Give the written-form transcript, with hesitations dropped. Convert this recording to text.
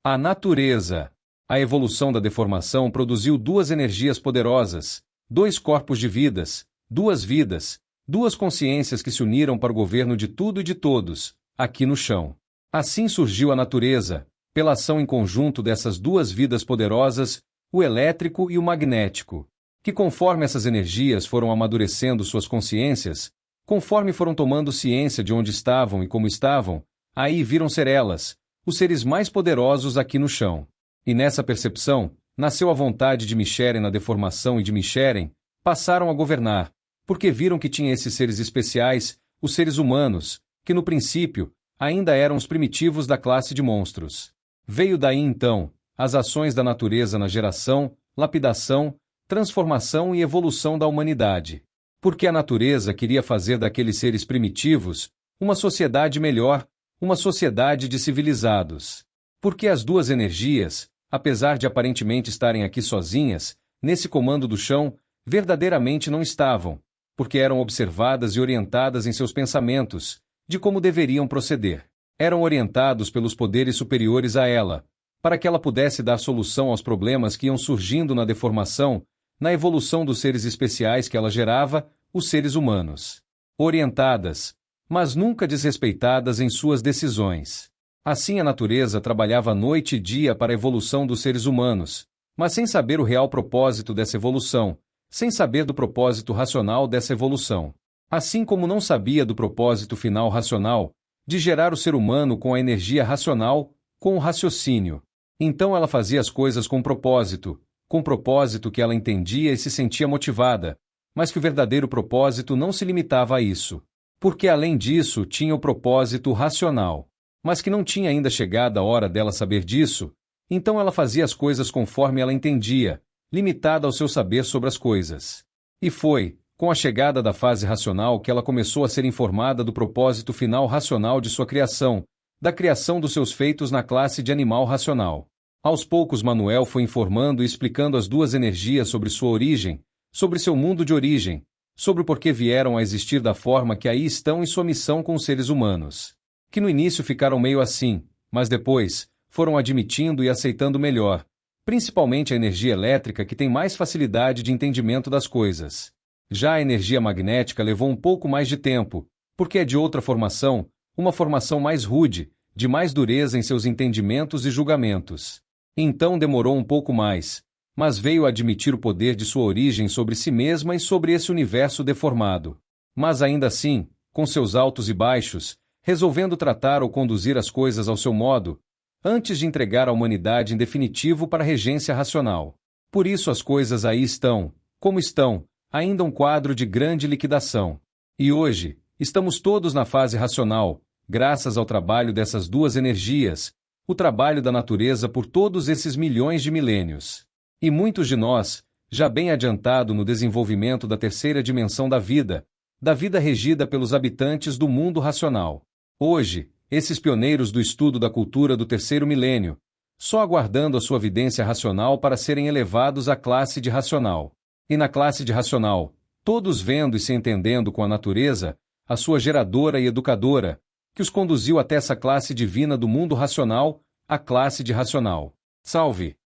A natureza. A evolução da deformação produziu duas energias poderosas, dois corpos de vidas, duas consciências que se uniram para o governo de tudo e de todos, aqui no chão. Assim surgiu a natureza, pela ação em conjunto dessas duas vidas poderosas, o elétrico e o magnético, que conforme essas energias foram amadurecendo suas consciências, conforme foram tomando ciência de onde estavam e como estavam, aí viram ser elas, os seres mais poderosos aqui no chão. E nessa percepção, nasceu a vontade de mexerem na deformação e de mexerem, passaram a governar, porque viram que tinha esses seres especiais, os seres humanos, que no princípio, ainda eram os primitivos da classe de monstros. Veio daí então, as ações da natureza na geração, lapidação, transformação e evolução da humanidade. Porque a natureza queria fazer daqueles seres primitivos uma sociedade melhor, uma sociedade de civilizados. Porque as duas energias, apesar de aparentemente estarem aqui sozinhas, nesse comando do chão, verdadeiramente não estavam, porque eram observadas e orientadas em seus pensamentos, de como deveriam proceder. Eram orientados pelos poderes superiores a ela, para que ela pudesse dar solução aos problemas que iam surgindo na deformação, na evolução dos seres especiais que ela gerava, os seres humanos. Orientadas, mas nunca desrespeitadas em suas decisões. Assim a natureza trabalhava noite e dia para a evolução dos seres humanos, mas sem saber o real propósito dessa evolução, sem saber do propósito racional dessa evolução. Assim como não sabia do propósito final racional, de gerar o ser humano com a energia racional, com o raciocínio. Então ela fazia as coisas com propósito que ela entendia e se sentia motivada, mas que o verdadeiro propósito não se limitava a isso. Porque além disso tinha o propósito racional, mas que não tinha ainda chegado a hora dela saber disso, então ela fazia as coisas conforme ela entendia, limitada ao seu saber sobre as coisas. E foi, com a chegada da fase racional, que ela começou a ser informada do propósito final racional de sua criação, da criação dos seus feitos na classe de animal racional. Aos poucos Manuel foi informando e explicando as duas energias sobre sua origem, sobre seu mundo de origem, sobre o porquê vieram a existir da forma que aí estão em sua missão com os seres humanos. Que no início ficaram meio assim, mas depois foram admitindo e aceitando melhor, principalmente a energia elétrica que tem mais facilidade de entendimento das coisas. Já a energia magnética levou um pouco mais de tempo, porque é de outra formação, uma formação mais rude, de mais dureza em seus entendimentos e julgamentos. Então demorou um pouco mais, mas veio a admitir o poder de sua origem sobre si mesma e sobre esse universo deformado. Mas ainda assim, com seus altos e baixos, resolvendo tratar ou conduzir as coisas ao seu modo, antes de entregar a humanidade em definitivo para a regência racional. Por isso as coisas aí estão, como estão, ainda um quadro de grande liquidação. E hoje, estamos todos na fase racional, graças ao trabalho dessas duas energias, o trabalho da natureza por todos esses milhões de milênios. E muitos de nós, já bem adiantado no desenvolvimento da terceira dimensão da vida regida pelos habitantes do mundo racional. Hoje, esses pioneiros do estudo da cultura do terceiro milênio, só aguardando a sua vidência racional para serem elevados à classe de racional. E na classe de racional, todos vendo e se entendendo com a natureza, a sua geradora e educadora, que os conduziu até essa classe divina do mundo racional, a classe de racional. Salve!